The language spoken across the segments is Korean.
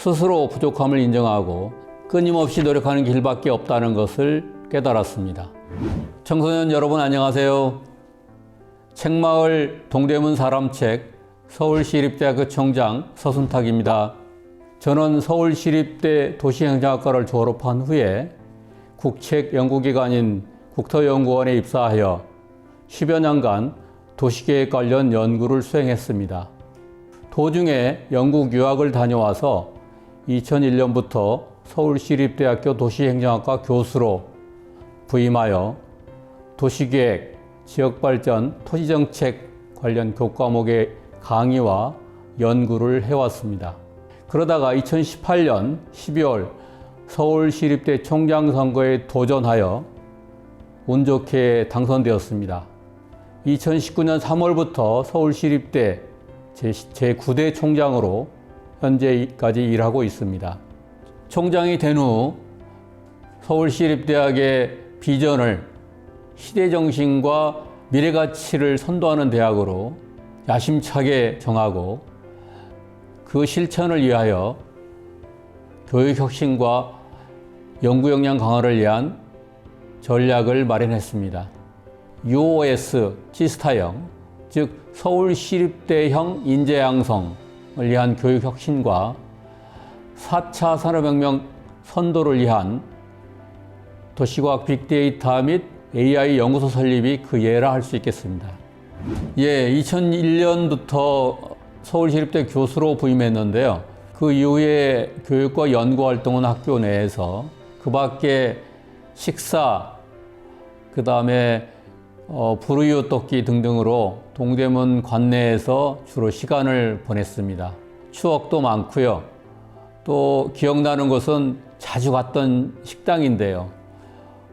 스스로 부족함을 인정하고 끊임없이 노력하는 길밖에 없다는 것을 깨달았습니다. 청소년 여러분 안녕하세요. 책마을 동대문 사람책 서울시립대학교 총장 서순탁입니다. 저는 서울시립대 도시행정학과를 졸업한 후에 국책연구기관인 국토연구원에 입사하여 10여 년간 도시계획 관련 연구를 수행했습니다. 도중에 영국 유학을 다녀와서 2001년부터 서울시립대학교 도시행정학과 교수로 부임하여 도시계획, 지역발전, 토지정책 관련 교과목의 강의와 연구를 해왔습니다. 그러다가 2018년 12월 서울시립대 총장 선거에 도전하여 운 좋게 당선되었습니다. 2019년 3월부터 서울시립대 제9대 총장으로 현재까지 일하고 있습니다. 총장이 된 후 서울시립대학의 비전을 시대정신과 미래가치를 선도하는 대학으로 야심차게 정하고 그 실천을 위하여 교육혁신과 연구역량 강화를 위한 전략을 마련했습니다. UOS 시스타형, 즉 서울시립대형 인재양성을 위한 교육혁신과 4차 산업혁명 선도를 위한 도시과학 빅데이터 및 AI 연구소 설립이 그 예라 할 수 있겠습니다. 2001년부터 서울시립대 교수로 부임했는데요. 그 이후에 교육과 연구활동은 학교 내에서, 그 밖에 식사, 그 다음에 불우이웃 돕기 등등으로 동대문 관내에서 주로 시간을 보냈습니다. 추억도 많고요. 또 기억나는 것은 자주 갔던 식당인데요.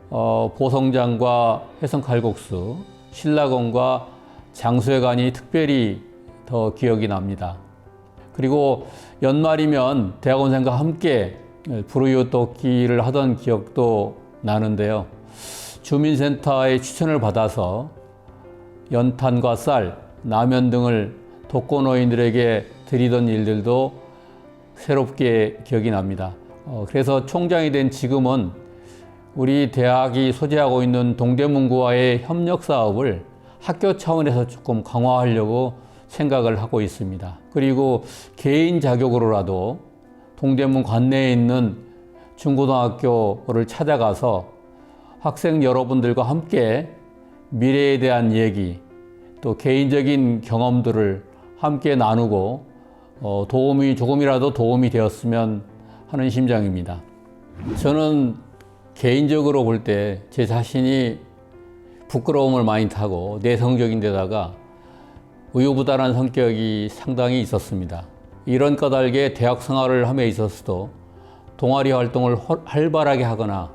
보성장과 해성칼국수, 신라건과 장수회관이 특별히 더 기억이 납니다. 그리고 연말이면 대학원생과 함께 불우이웃 돕기를 하던 기억도 나는데요. 주민센터의 추천을 받아서 연탄과 쌀, 라면 등을 독거노인들에게 드리던 일들도 새롭게 기억이 납니다. 그래서 총장이 된 지금은 우리 대학이 소재하고 있는 동대문구와의 협력 사업을 학교 차원에서 조금 강화하려고 생각을 하고 있습니다. 그리고 개인 자격으로라도 동대문 관내에 있는 중고등학교를 찾아가서 학생 여러분들과 함께 미래에 대한 얘기, 또 개인적인 경험들을 함께 나누고 조금이라도 도움이 되었으면 하는 심정입니다. 저는 개인적으로 볼 때 제 자신이 부끄러움을 많이 타고 내성적인 데다가 우유부단한 성격이 상당히 있었습니다. 이런 까닭에 대학 생활을 함에 있어서도 동아리 활동을 활발하게 하거나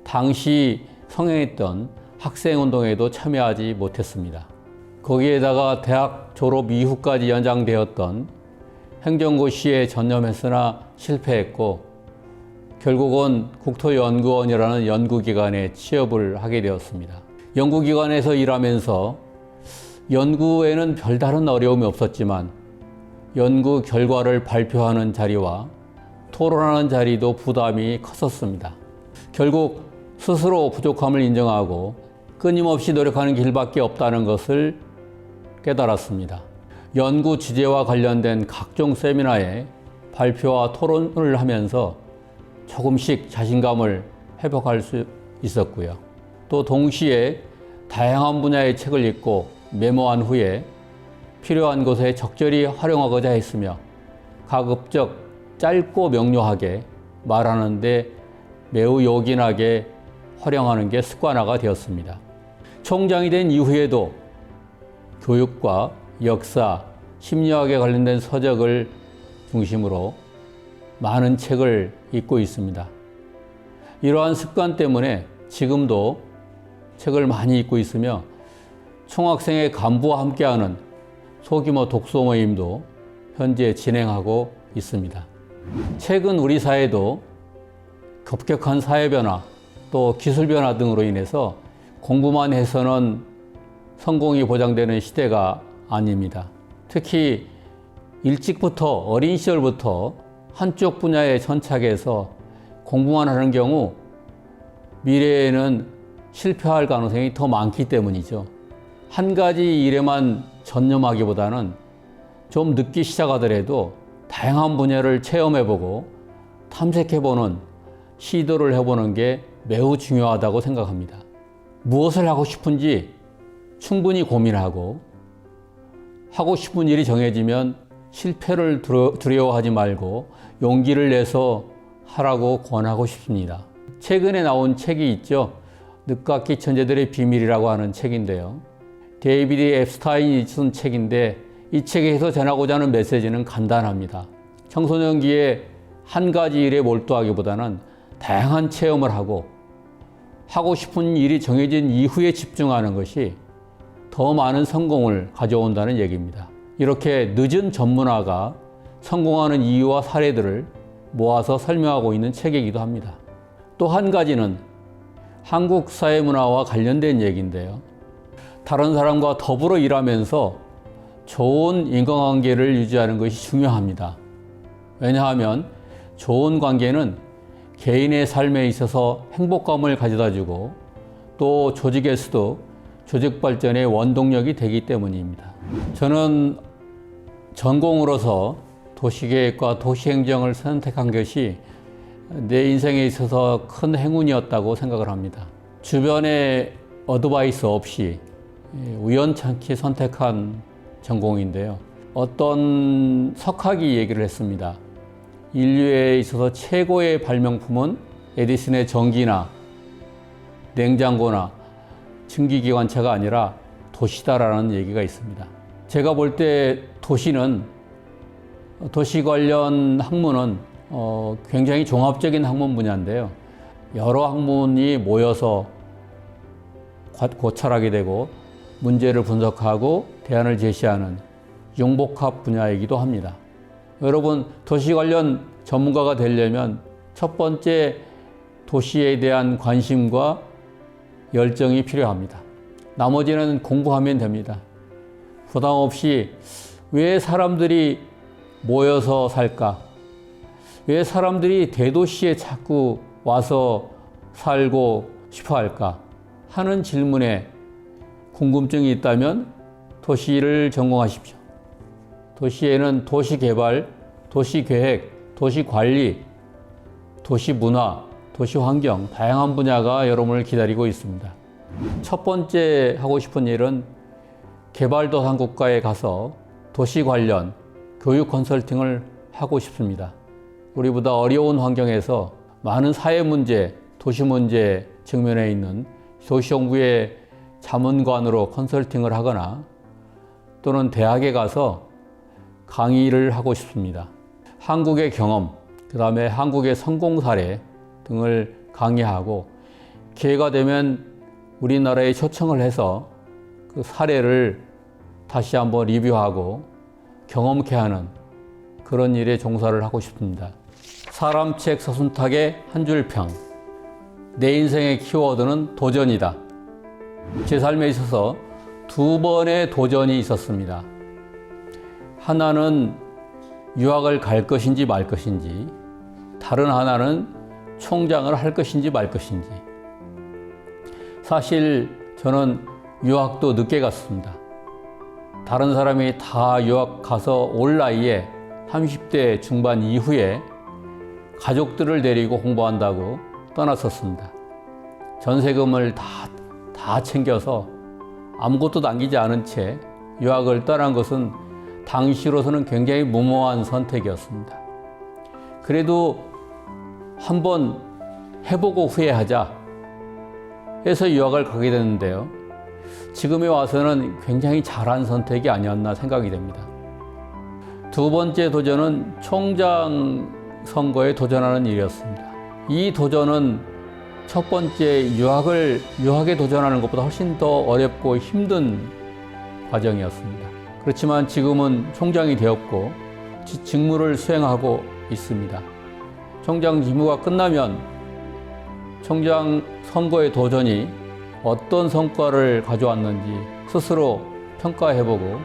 당시 성행했던 학생운동에도 참여하지 못했습니다. 거기에다가 대학 졸업 이후까지 연장되었던 행정고시에 전념했으나 실패했고 결국은 국토연구원이라는 연구기관에 취업을 하게 되었습니다. 연구기관에서 일하면서 연구에는 별다른 어려움이 없었지만 연구 결과를 발표하는 자리와 토론하는 자리도 부담이 컸었습니다. 결국 스스로 부족함을 인정하고 끊임없이 노력하는 길밖에 없다는 것을 깨달았습니다. 연구 주제와 관련된 각종 세미나에 발표와 토론을 하면서 조금씩 자신감을 회복할 수 있었고요. 또 동시에 다양한 분야의 책을 읽고 메모한 후에 필요한 곳에 적절히 활용하고자 했으며 가급적 짧고 명료하게 말하는데 매우 요긴하게 활용하는 게 습관화가 되었습니다. 총장이 된 이후에도 교육과 역사, 심리학에 관련된 서적을 중심으로 많은 책을 읽고 있습니다. 이러한 습관 때문에 지금도 책을 많이 읽고 있으며 총학생회 간부와 함께하는 소규모 독서 모임도 현재 진행하고 있습니다. 최근 우리 사회도 급격한 사회 변화, 또 기술 변화 등으로 인해서 공부만 해서는 성공이 보장되는 시대가 아닙니다. 특히 일찍부터 어린 시절부터 한쪽 분야에 천착해서 공부만 하는 경우 미래에는 실패할 가능성이 더 많기 때문이죠. 한 가지 일에만 전념하기보다는 좀 늦게 시작하더라도 다양한 분야를 체험해보고 탐색해보는 시도를 해보는 게 매우 중요하다고 생각합니다. 무엇을 하고 싶은지 충분히 고민하고 하고 싶은 일이 정해지면 실패를 두려워하지 말고 용기를 내서 하라고 권하고 싶습니다. 최근에 나온 책이 있죠. 늦깎이 천재들의 비밀이라고 하는 책인데요. 데이비드 앱스타인이 쓴 책인데 이 책에서 전하고자 하는 메시지는 간단합니다. 청소년기에 한 가지 일에 몰두하기보다는 다양한 체험을 하고 싶은 일이 정해진 이후에 집중하는 것이 더 많은 성공을 가져온다는 얘기입니다. 이렇게 늦은 전문화가 성공하는 이유와 사례들을 모아서 설명하고 있는 책이기도 합니다. 또 한 가지는 한국 사회 문화와 관련된 얘기인데요. 다른 사람과 더불어 일하면서 좋은 인간관계를 유지하는 것이 중요합니다. 왜냐하면 좋은 관계는 개인의 삶에 있어서 행복감을 가져다주고 또 조직에서도 조직 발전의 원동력이 되기 때문입니다. 저는 전공으로서 도시계획과 도시행정을 선택한 것이 내 인생에 있어서 큰 행운이었다고 생각을 합니다. 주변에 어드바이스 없이 우연찮게 선택한 전공인데요. 어떤 석학이 얘기를 했습니다. 인류에 있어서 최고의 발명품은 에디슨의 전기나 냉장고나 증기기관차가 아니라 도시다라는 얘기가 있습니다. 제가 볼 때 도시 관련 학문은 굉장히 종합적인 학문 분야인데요. 여러 학문이 모여서 고찰하게 되고 문제를 분석하고 대안을 제시하는 융복합 분야이기도 합니다. 여러분, 도시 관련 전문가가 되려면 첫 번째 도시에 대한 관심과 열정이 필요합니다. 나머지는 공부하면 됩니다. 부담 없이 왜 사람들이 모여서 살까? 왜 사람들이 대도시에 자꾸 와서 살고 싶어 할까? 하는 질문에 궁금증이 있다면 도시를 전공하십시오. 도시에는 도시개발, 도시계획, 도시관리, 도시문화, 도시환경, 다양한 분야가 여러분을 기다리고 있습니다. 첫 번째 하고 싶은 일은 개발도상국가에 가서 도시 관련 교육 컨설팅을 하고 싶습니다. 우리보다 어려운 환경에서 많은 사회 문제, 도시 문제 측면에 있는 도시정부의 자문관으로 컨설팅을 하거나 또는 대학에 가서 강의를 하고 싶습니다. 한국의 경험, 그 다음에 한국의 성공 사례 등을 강의하고 기회가 되면 우리나라에 초청을 해서 그 사례를 다시 한번 리뷰하고 경험케 하는 그런 일에 종사를 하고 싶습니다. 사람책 서순탁의 한 줄 평. 내 인생의 키워드는 도전이다. 제 삶에 있어서 두 번의 도전이 있었습니다. 하나는 유학을 갈 것인지 말 것인지, 다른 하나는 총장을 할 것인지 말 것인지. 사실 저는 유학도 늦게 갔습니다. 다른 사람이 다 유학 가서 올 나이에 30대 중반 이후에 가족들을 데리고 공부한다고 떠났었습니다. 전세금을 다 챙겨서 아무것도 남기지 않은 채 유학을 떠난 것은 당시로서는 굉장히 무모한 선택이었습니다. 그래도 한번 해보고 후회하자 해서 유학을 가게 됐는데요. 지금에 와서는 굉장히 잘한 선택이 아니었나 생각이 됩니다. 두 번째 도전은 총장 선거에 도전하는 일이었습니다. 이 도전은 첫 번째 유학에 도전하는 것보다 훨씬 더 어렵고 힘든 과정이었습니다. 그렇지만 지금은 총장이 되었고 직무를 수행하고 있습니다. 총장 직무가 끝나면 총장 선거의 도전이 어떤 성과를 가져왔는지 스스로 평가해보고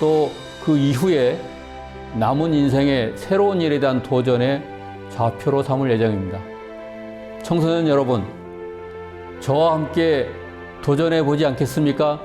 또 그 이후에 남은 인생의 새로운 일에 대한 도전의 좌표로 삼을 예정입니다. 청소년 여러분, 저와 함께 도전해 보지 않겠습니까?